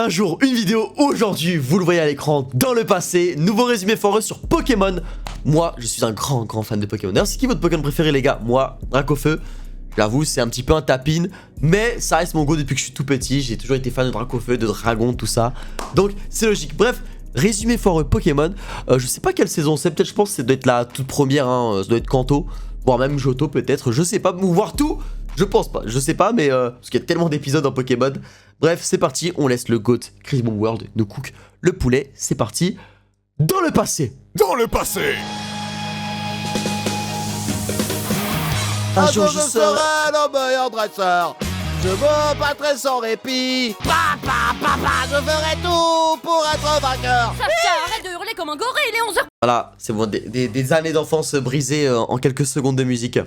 Un jour, une vidéo, aujourd'hui, vous le voyez à l'écran, dans le passé, nouveau résumé foireux sur Pokémon. Moi, je suis un grand fan de Pokémon. D'ailleurs, c'est qui votre Pokémon préféré, les gars? Moi, Dracofeu. J'avoue, c'est un petit peu un tapine, mais ça reste mon go depuis que je suis tout petit. J'ai toujours été fan de Dracofeu, de Dragon, tout ça. Donc, c'est logique. Bref, résumé foireux Pokémon. Je sais pas quelle saison c'est, peut-être, je pense que ça doit être la toute première, hein. Ça doit être Kanto, voire même Johto, peut-être. Je sais pas, ou voir tout. Je pense pas, je sais pas, mais parce qu'il y a tellement d'épisodes en Pokémon. Bref, c'est parti, on laisse le GOAT Crismon World nous cook le poulet. C'est parti, dans le passé. Dans le passé. Un jour je serai le meilleur dresseur. Je me battrai sans répit. Je ferai tout pour être vainqueur. Sacha, arrête de hurler comme un gorille, il est 11h Voilà, c'est bon, des années d'enfance brisées en quelques secondes de musique.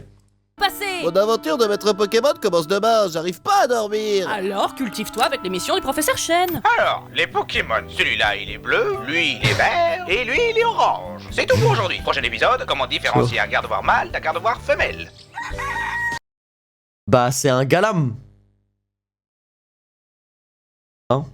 passé. Mon aventure de maître Pokémon commence demain. J'arrive pas à dormir. Alors, cultive-toi avec l'émission du professeur Chen. Alors, les Pokémon, celui-là il est bleu, lui il est vert, et lui il est orange. C'est tout pour aujourd'hui. Prochain épisode, comment différencier un gardevoir mâle d'un gardevoir femelle. Bah, c'est un Galam. Hein?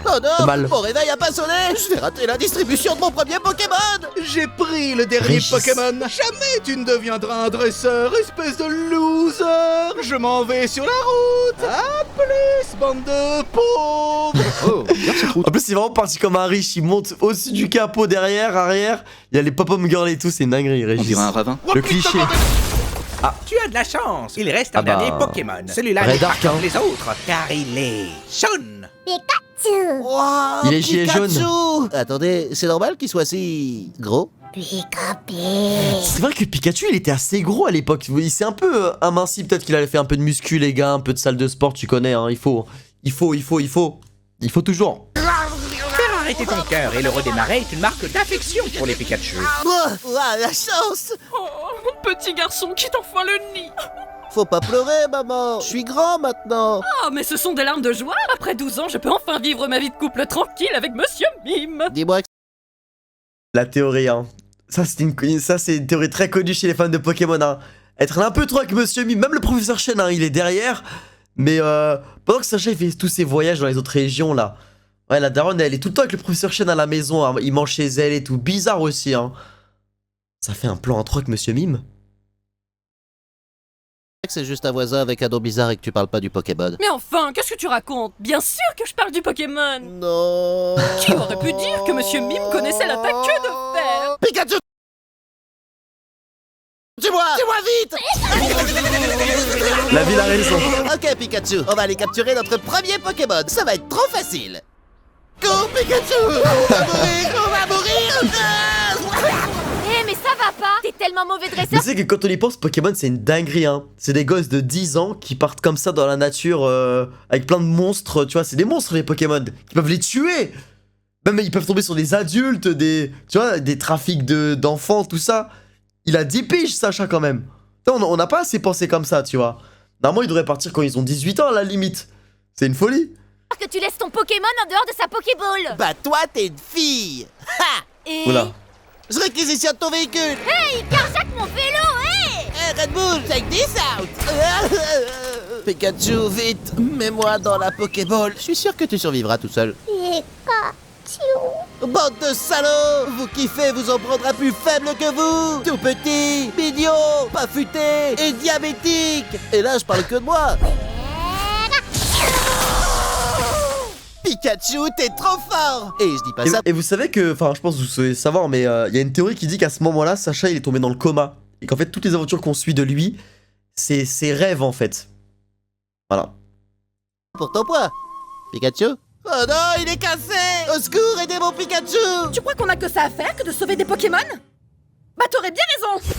Oh non, Mal. mon réveil a pas sonné. Je vais rater la distribution de mon premier Pokémon. J'ai pris le dernier Régis. Pokémon. Jamais tu ne deviendras un dresseur, espèce de loser. Je m'en vais sur la route. À plus, bande de pauvres. Oh, regarde cette route. En plus, c'est vraiment parti comme un riche. Il monte au-dessus du capot, derrière, arrière. Il y a les pop-up girls et tout, c'est une dinguerie, Régis. ravin. Le cliché. Tu as de la chance, il reste un Ah bah, dernier Pokémon. Celui-là Red n'est pas Arc, comme hein. les autres, car il est jaune. Wow, Il est gilet Pikachu. jaune. Attendez, c'est normal qu'il soit si gros? C'est vrai que Pikachu, il était assez gros à l'époque. Il s'est un peu aminci. Peut-être qu'il avait fait un peu de muscu, les gars, un peu de salle de sport, tu connais, hein. Il faut toujours. Faire arrêter ton cœur et le redémarrer est une marque d'affection pour les Pikachu. Ouah, la chance. Oh, mon petit garçon quitte enfin le nid. Faut pas pleurer, maman. Je suis grand maintenant. Oh, mais ce sont des larmes de joie. Après 12 ans, je peux enfin vivre ma vie de couple tranquille avec Monsieur Mime. Dis-moi que La théorie, hein. Ça, c'est une théorie très connue chez les fans de Pokémon, hein. Être un peu trop avec Monsieur Mime, même le professeur Chen, hein, il est derrière. Mais pendant que Sacha il fait tous ses voyages dans les autres régions, là. Ouais, la daronne, elle est tout le temps avec le professeur Chen à la maison, hein. Il mange chez elle et tout. Bizarre aussi, hein. Ça fait un plan en 3 avec Monsieur Mime. c'est juste un voisin avec un nom bizarre et que tu parles pas du Pokémon. Mais enfin, qu'est-ce que tu racontes? Bien sûr que je parle du Pokémon. Non. Qui aurait pu dire que Monsieur Mime connaissait l'attaque de fer? Pikachu. Dis-moi vite. La ville a raison. Ok Pikachu, on va aller capturer notre premier Pokémon. Ça va être trop facile. Go Pikachu. On va mourir. Eh mais ça va pas. T'es tellement mauvais Mais dresseur. tu sais que quand on y pense, Pokémon c'est une dinguerie, hein. C'est des gosses de 10 ans qui partent comme ça dans la nature avec plein de monstres, tu vois, c'est des monstres les Pokémon, qui peuvent les tuer. Même ils peuvent tomber sur des adultes, tu vois, des trafics d'enfants, tout ça. Il a 10 piges, Sacha, quand même. On n'a pas assez pensé comme ça, tu vois. Normalement, ils devraient partir quand ils ont 18 ans, à la limite. C'est une folie. Que tu laisses ton Pokémon en dehors de sa Pokéball. Bah toi t'es une fille. Ha. Et... Oula. Je réquisitionne ton véhicule. Hey, carjack mon vélo, hé. Hey, Red Bull, take this out. Pikachu, vite, mets-moi dans la Pokéball. Je suis sûr que tu survivras tout seul. Bande de salauds! Vous kiffez vous en prendre un plus faible que vous! Tout petit, mignon, pas futé et diabétique! Et là, je parle que de moi! Pikachu, t'es trop fort! Et je dis pas ça... Et vous savez que, enfin, je pense que vous savez savoir, mais il y a une théorie qui dit qu'à ce moment-là, Sacha, il est tombé dans le coma. Et qu'en fait, toutes les aventures qu'on suit de lui, c'est ses rêves, en fait. Voilà. pour ton poids! Pikachu? Oh non, il est cassé! Au secours, aidez mon Pikachu! Tu crois qu'on a que ça à faire que de sauver des Pokémon? Bah t'aurais bien raison.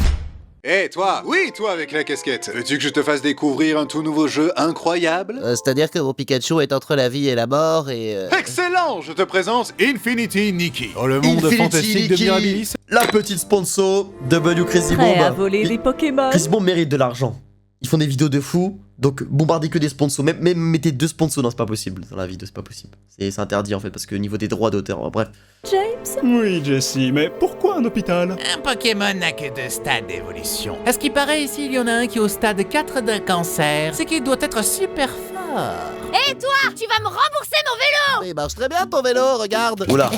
Hé, toi! Oui, toi avec la casquette! Veux-tu que je te fasse découvrir un tout nouveau jeu incroyable? C'est-à-dire que mon Pikachu est entre la vie et la mort et... Excellent! Je te présente Infinity Nikki! Dans le monde Infinity fantastique de Nikki, Mirabilis, la petite sponsor W Crazy Bomb. Prêt à voler des Pokémon. Crazy Bomb mérite de l'argent. Ils font des vidéos de fou, donc bombardez que des sponsors. Même mettez 2 sponsors, non, c'est pas possible. Dans la vidéo, c'est pas possible. C'est interdit en fait, parce que au niveau des droits d'auteur, bref. James? Oui, Jessie, mais pourquoi un hôpital? Un Pokémon n'a que 2 stades d'évolution. À ce qui paraît, ici, il y en a un qui est au stade 4 d'un cancer. C'est qu'il doit être super fort. Et toi, tu vas me rembourser mon vélo! Il marche très bien ton vélo, regarde. Oula.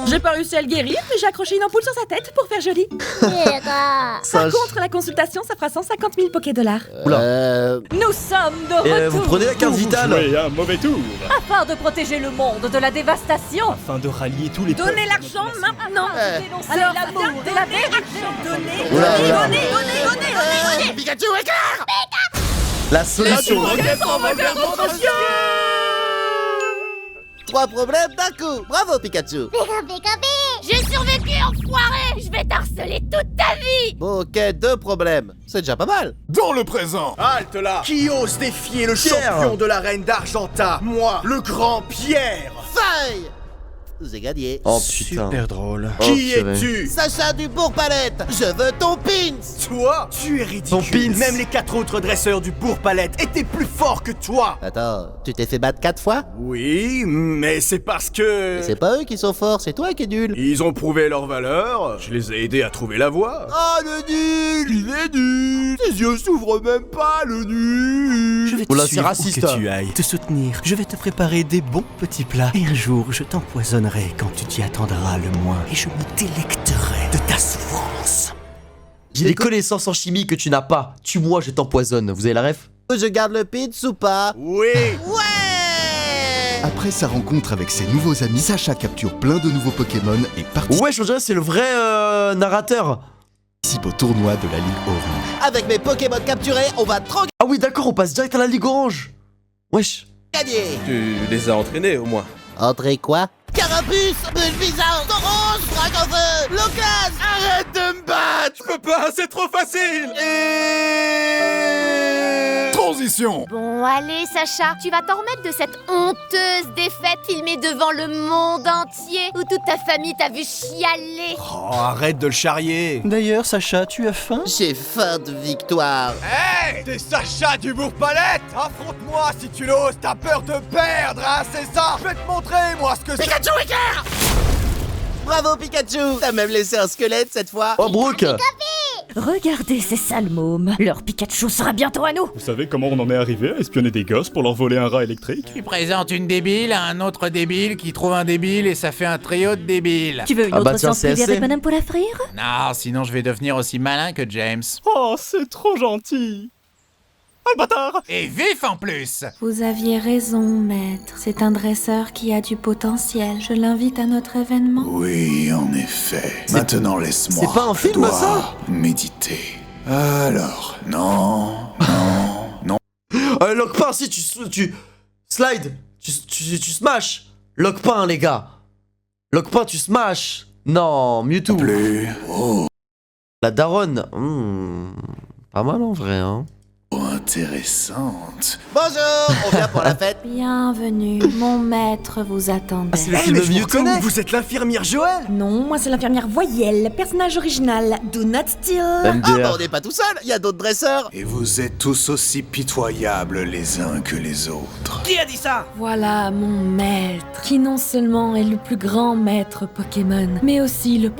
J'ai pas réussi à le guérir, mais j'ai accroché une ampoule sur sa tête pour faire joli. Par Sage. contre, la consultation, ça fera 150 000 Pokédollars. Nous sommes de Et retour vous prenez la carte vitale. un mauvais tour. afin de protéger le monde de la dévastation. Afin de rallier tous les Donnez l'argent maintenant. Eh. Alors, l'amour de la vérité. Donnez, Oula, donnez, oula. donnez. Pikachu, écart. La solution. 3 problèmes d'un coup. Bravo, Pikachu. J'ai survécu, enfoiré! Je vais t'harceler toute ta vie! Bon, ok, 2 problèmes. C'est déjà pas mal. Dans le présent. Halte là. Qui ose défier le Pierre. champion de l'arène d'Argenta? Moi, le grand Pierre. Feuille. Vous avez gagné. Oh putain. drôle. Oh, Qui purée. es-tu? Sacha du Bourg-Palette. Je veux ton pins. Toi, tu es ridicule. Ton pins. Même les 4 autres dresseurs du Bourg-Palette étaient plus forts que toi. Attends, tu t'es fait battre 4 fois? Oui, mais c'est parce que... C'est pas eux qui sont forts, c'est toi qui es nul. Ils ont prouvé leur valeur, je les ai aidés à trouver la voie. Oh, le nul! Il est nul! Ses yeux s'ouvrent même pas, le nul! Je vais te Oula, c'est suivre raciste. où que tu ailles, te soutenir. Je vais te préparer des bons petits plats. Et un jour, je t'empoisonnerai quand tu t'y attendras le moins. Et je me délecterai de ta souffrance. J'ai des connaissances en chimie que tu n'as pas. Tue-moi, je t'empoisonne. Vous avez la ref? Je garde le pins ou pas? Oui! Ouais. Après sa rencontre avec ses nouveaux amis, Sacha capture plein de nouveaux Pokémon et participe Ouais, je dirais c'est le vrai narrateur. au tournoi de la Ligue Orange. Avec mes Pokémon capturés, on va trop Ah oui, d'accord, on passe direct à la Ligue Orange. Wesh. gagner. Tu les as entraînés au moins. Entrer quoi? Carapuce, Bulbizarre, Tauros, Dragofeu, Locas. Arrête de me battre. Je peux pas, c'est trop facile. Transition. Bon, allez, Sacha, tu vas t'en remettre de cette honteuse défaite filmée devant le monde entier où toute ta famille t'a vu chialer. Oh, arrête de le charrier. D'ailleurs, Sacha, tu as faim? J'ai faim de victoire. Hey, t'es Sacha du Bourg-Palette. Affronte-moi si tu l'oses, t'as peur de perdre, hein, c'est ça. Je vais te montrer, moi, ce que c'est. Pikachu écart. Bravo Pikachu. T'as même laissé un squelette cette fois. Oh, Brooke. Regardez ces sales mômes. Leur Pikachu sera bientôt à nous. Vous savez comment on en est arrivé à espionner des gosses pour leur voler un rat électrique? Tu présentes une débile à un autre débile qui trouve un débile et ça fait un trio de débiles. Tu veux une Ah bah autre tiens, séance c'est privée assez. avec Madame pour la frire? Non, sinon je vais devenir aussi malin que James. Oh, c'est trop gentil. Ah, le bâtard. Et vif en plus. Vous aviez raison, maître. C'est un dresseur qui a du potentiel. Je l'invite à notre événement. Oui, en effet. Maintenant, laisse-moi. c'est pas un film, Je dois ça méditer. Alors, non. Lockpin, si tu slide, tu smash. Lockpin, les gars. Lockpin, tu smash. Non, Mewtwo. Plus. Oh, La daronne. Pas mal en vrai, hein. intéressante. Bonjour, on vient pour la fête. Bienvenue. Mon maître vous attendait. Ah, c'est le Eh, film mais de je vous Mewtwo. reconnais, vous êtes l'infirmière Joël. Non, moi c'est l'infirmière Voyelle, personnage original. Do not steal. Ah bah MDR. on n'est pas tout seul, il y a d'autres dresseurs. Et vous êtes tous aussi pitoyables les uns que les autres. Qui a dit ça? Voilà mon maître, qui non seulement est le plus grand maître Pokémon, mais aussi le...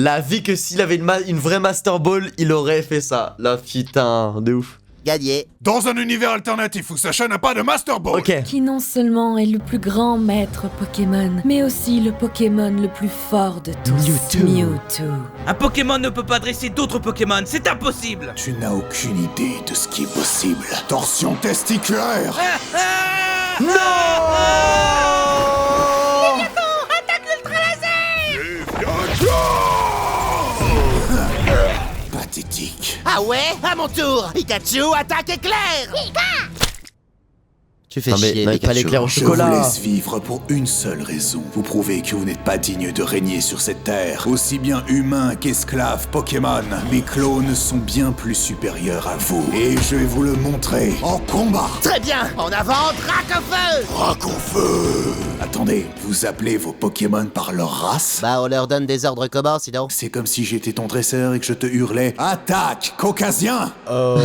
La vie que s'il avait une vraie Master Ball, il aurait fait ça. La putain, de ouf. Gagné. Dans un univers alternatif où Sacha n'a pas de Master Ball. Ok. Qui non seulement est le plus grand maître Pokémon, mais aussi le Pokémon le plus fort de tous. Mewtwo. Un Pokémon ne peut pas dresser d'autres Pokémon, c'est impossible. Tu n'as aucune idée de ce qui est possible. Torsion testiculaire. Pathétique. Ah ouais? À mon tour. Pikachu, attaque éclair. Tu fais Non mais, chier, non, mais pas Pikachu. l'éclair au Je chocolat. vous laisse vivre pour une seule raison. Vous prouvez que vous n'êtes pas digne de régner sur cette terre. Aussi bien humain qu'esclave Pokémon. Mes clones sont bien plus supérieurs à vous. Et je vais vous le montrer en combat. Très bien. En avant, Dracofeu. Dracofeu. Attendez, vous appelez vos Pokémon par leur race? Bah on leur donne des ordres comment sinon? C'est comme si j'étais ton dresseur et que je te hurlais « Attaque, caucasien !» Oh,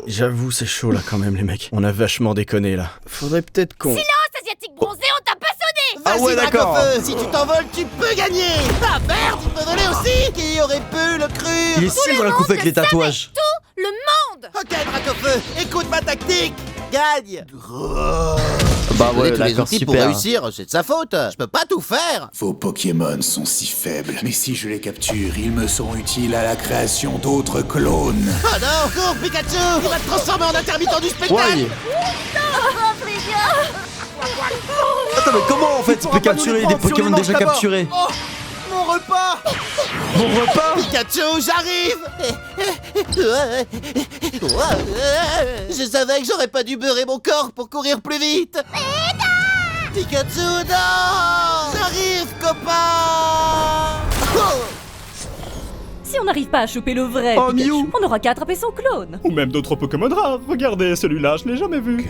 j'avoue, c'est chaud là quand même, les mecs. On a vachement déconné là. Faudrait peut-être qu'on... Silence, asiatique bronzé, on t'a pas sonné! Ah ouais, Vas-y, d'accord. Dracofeu, si tu t'envoles, tu peux gagner. Ah merde, il peut voler aussi. Qui aurait pu le Il crure? est stylé dans la coupe avec les tatouages. Le monde monde. Ok, Dracofeu, écoute ma tactique. Gagne. Bah ouais, tous les d'accord, outils pour super. réussir, c'est de sa faute. Je peux pas tout faire. Vos Pokémon sont si faibles, mais si je les capture, ils me seront utiles à la création d'autres clones. Oh non, cours Pikachu. Il va te transformer en intermittent du spectacle. Ouais. Attends, mais comment en fait tu peux capturer des Pokémon déjà capturés? Oh, mon repas. Mon repas? Pikachu, j'arrive. Je savais que j'aurais pas dû beurrer mon corps pour courir plus vite. Pikachu, non. J'arrive, copain. Si on n'arrive pas à choper le vrai Oh, Pikachu, Mew. on n'aura qu'à attraper son clone. Ou même d'autres Pokémon rares. Regardez, celui-là, je l'ai jamais vu.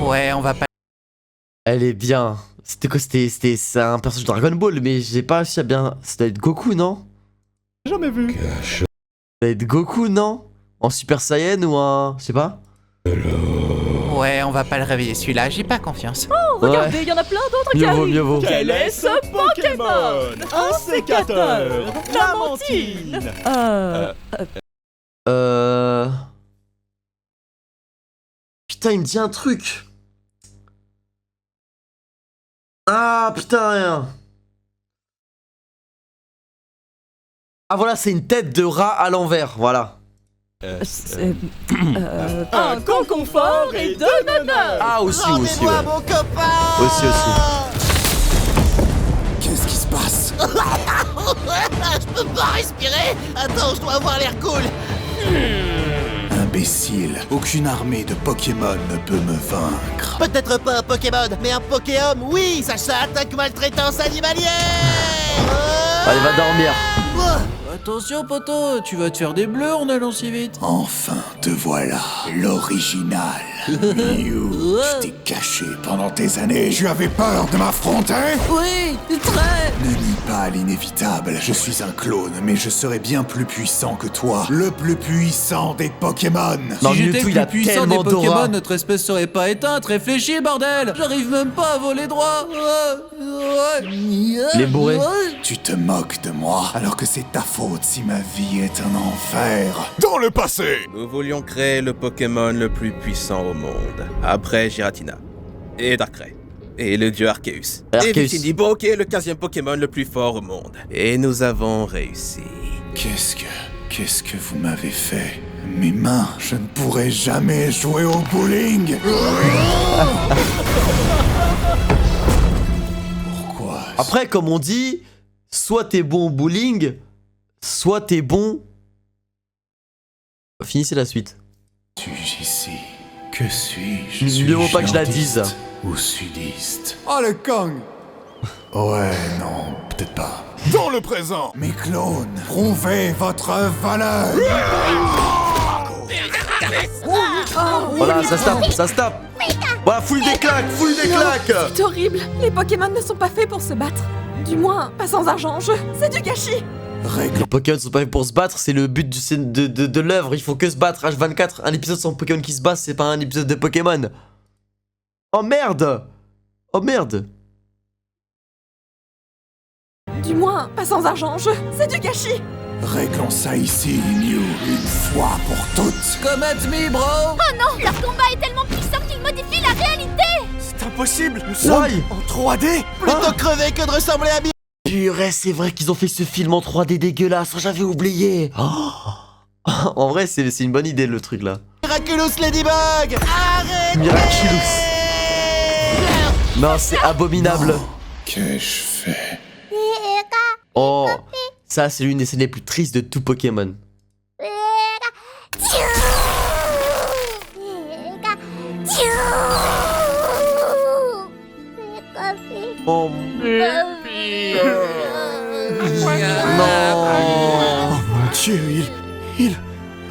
Ouais, on va pas... Elle est bien. C'était quoi? C'est un personnage de Dragon Ball, mais j'ai pas réussi à bien. Ça doit être Goku, non? Jamais vu. Ça doit être Goku, non? En Super Saiyan ou en. Je sais pas. Ouais, on va pas le réveiller celui-là, j'ai pas confiance. Oh, regardez, il y en a plein d'autres qui Mieux vaut, arrivent. mieux vaut. Quel est ce Pokémon? Un sécateur. Lamentine. Putain, il me dit un truc. Ah, putain, rien. Ah, voilà, c'est une tête de rat à l'envers, voilà. Un conconfort et deux honneurs. Ah, aussi, aussi, Rendez-moi ouais. mon copain. Aussi, aussi. Qu'est-ce qui se passe? Je peux pas respirer. Attends, je dois avoir l'air cool. Imbécile, aucune armée de Pokémon ne peut me vaincre. Peut-être pas un Pokémon, mais un Pokéhomme, oui. Sacha attaque maltraitance animalière. Allez, va dormir. Attention, poteau, tu vas te faire des bleus en allant si vite. Enfin, te voilà, l'original. Mew, je t'ai caché pendant des années. Tu avais peur de m'affronter? Oui, très. Ne nie pas l'inévitable. Je suis un clone, mais je serai bien plus puissant que toi. Le plus puissant des Pokémon. Non, Si j'étais Mewtwo, le il a plus puissant des tellement d'aura. Pokémon, notre espèce serait pas éteinte. Réfléchis, bordel. J'arrive même pas à voler droit. Les bourrés. Tu te moques de moi, alors que c'est ta faute si ma vie est un enfer. Dans le passé! Nous voulions créer le Pokémon le plus puissant au monde. Après Giratina. Et Darkrai. Et le dieu Arceus. Et Arceus. Victini-Bo, qui est le 15e Pokémon le plus fort au monde. Et nous avons réussi. Qu'est-ce que vous m'avez fait? Mes mains, je ne pourrai jamais jouer au bowling. Pourquoi? Après, comme on dit, soit t'es bon au bowling, soit t'es bon. Finissez la suite. Suis-je ici? Que suis-je? Mieux vaut pas que je la Suis-je dise. nordiste ou sudiste? Oh le Kong! Ouais, non, peut-être pas. Dans le présent, mes clones, prouvez votre valeur! Voilà, ça se tape, ça se tape. Voilà, full des claques, full des claques. C'est horrible. Les Pokémon ne sont pas faits pour se battre. Du moins, pas sans argent en jeu. C'est du gâchis. Les Pokémon sont pas faits pour se battre, c'est le but de l'œuvre. Il faut que se battre. H24, un épisode sans Pokémon qui se bat, c'est pas un épisode de Pokémon. Oh merde! Oh merde! Du moins, pas sans argent en jeu. C'est du gâchis. Réglons ça ici, Mew, une fois pour toutes. Come at me, bro. Oh non, leur combat est tellement puissant qu'il modifie la réalité. C'est impossible. Nous sommes Why? en 3D. Plutôt crever que de ressembler à Mew. Purée, c'est vrai qu'ils ont fait ce film en 3D dégueulasse, j'avais oublié. Oh. En vrai, c'est une bonne idée le truc là. Miraculous Ladybug. Arrête. Miraculous. Non, c'est abominable. Qu'ai-je fait? Oh, ça c'est l'une des scènes les plus tristes de tout Pokémon. Oh, non. Mon Dieu,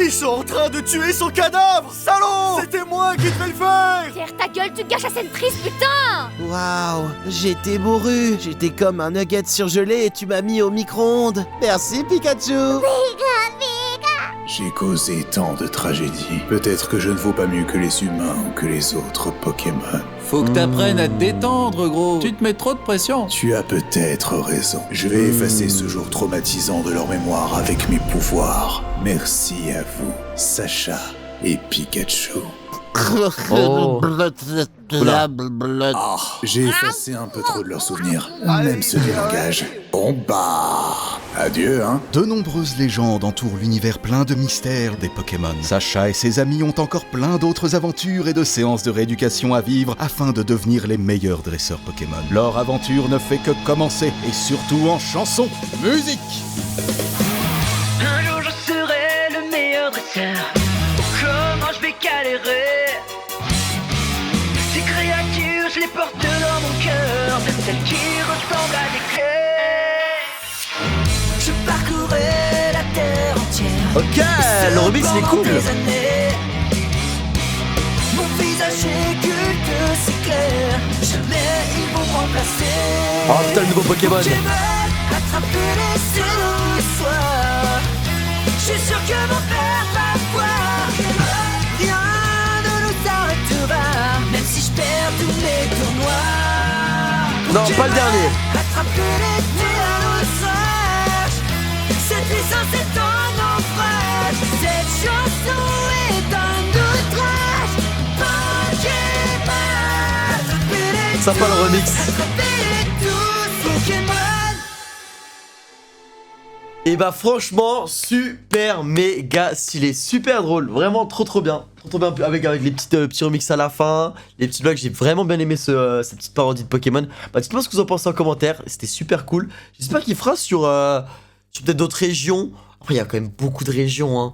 ils sont en train de tuer son cadavre, salaud. C'était moi qui devais le faire. Pierre, ta gueule, tu gâches la scène triste, putain. Waouh, j'étais bourru. J'étais comme un nugget surgelé et tu m'as mis au micro-ondes. Merci, Pikachu. J'ai causé tant de tragédies. Peut-être que je ne vaux pas mieux que les humains ou que les autres Pokémon. Faut que t'apprennes à te détendre, gros. Tu te mets trop de pression. Tu as peut-être raison. Je vais effacer ce jour traumatisant de leur mémoire avec mes pouvoirs. Merci à vous, Sacha et Pikachu. Oh. J'ai effacé un peu trop de leurs souvenirs, même ceux du langage. Bon bah... Adieu, hein. De nombreuses légendes entourent l'univers plein de mystères des Pokémon. Sacha et ses amis ont encore plein d'autres aventures et de séances de rééducation à vivre afin de devenir les meilleurs dresseurs Pokémon. Leur aventure ne fait que commencer, et surtout en chanson. Musique! Un jour je serai le meilleur dresseur. Comment je vais galérer? Ces créatures, je les porte dans mon cœur, même celles qui ressemblent à des clés. Je parcourrai la terre entière. Ok, le remix il est cool. Mon visage est culte, c'est clair. Jamais ils vont me remplacer. Oh putain, le nouveau Pokémon. Je veux attraper les ce soir. Je suis sûr que mon père va voir. Rien ne nous arrêtera, même si je perds tous mes tournois. Non, pas le dernier. Attraper les tyrannosaures. Cette licence est un naufrage. Cette chanson est un outrage. Pokémon. Sympa le remix. Et bah franchement, super méga stylé, super drôle, vraiment trop bien. Trop bien avec les petits remix à la fin, les petites blagues, j'ai vraiment bien aimé cette petite parodie de Pokémon. Bah dites-moi ce que vous en pensez en commentaire, c'était super cool. J'espère qu'il fera sur peut-être d'autres régions. Après il y a quand même beaucoup de régions hein.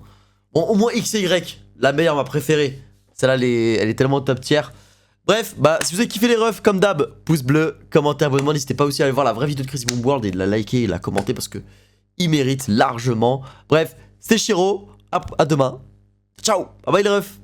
Bon au moins X et Y, la meilleure, ma préférée. Celle-là elle est tellement top tier. Bref, bah si vous avez kiffé les refs, comme d'hab, pouce bleu, commentaire, abonnement, n'hésitez pas aussi à aller voir la vraie vidéo de Crazy Bomb World et de la liker et de la commenter parce que il mérite largement. Bref, c'était Shiro, à demain. Ciao, bye bye les refs.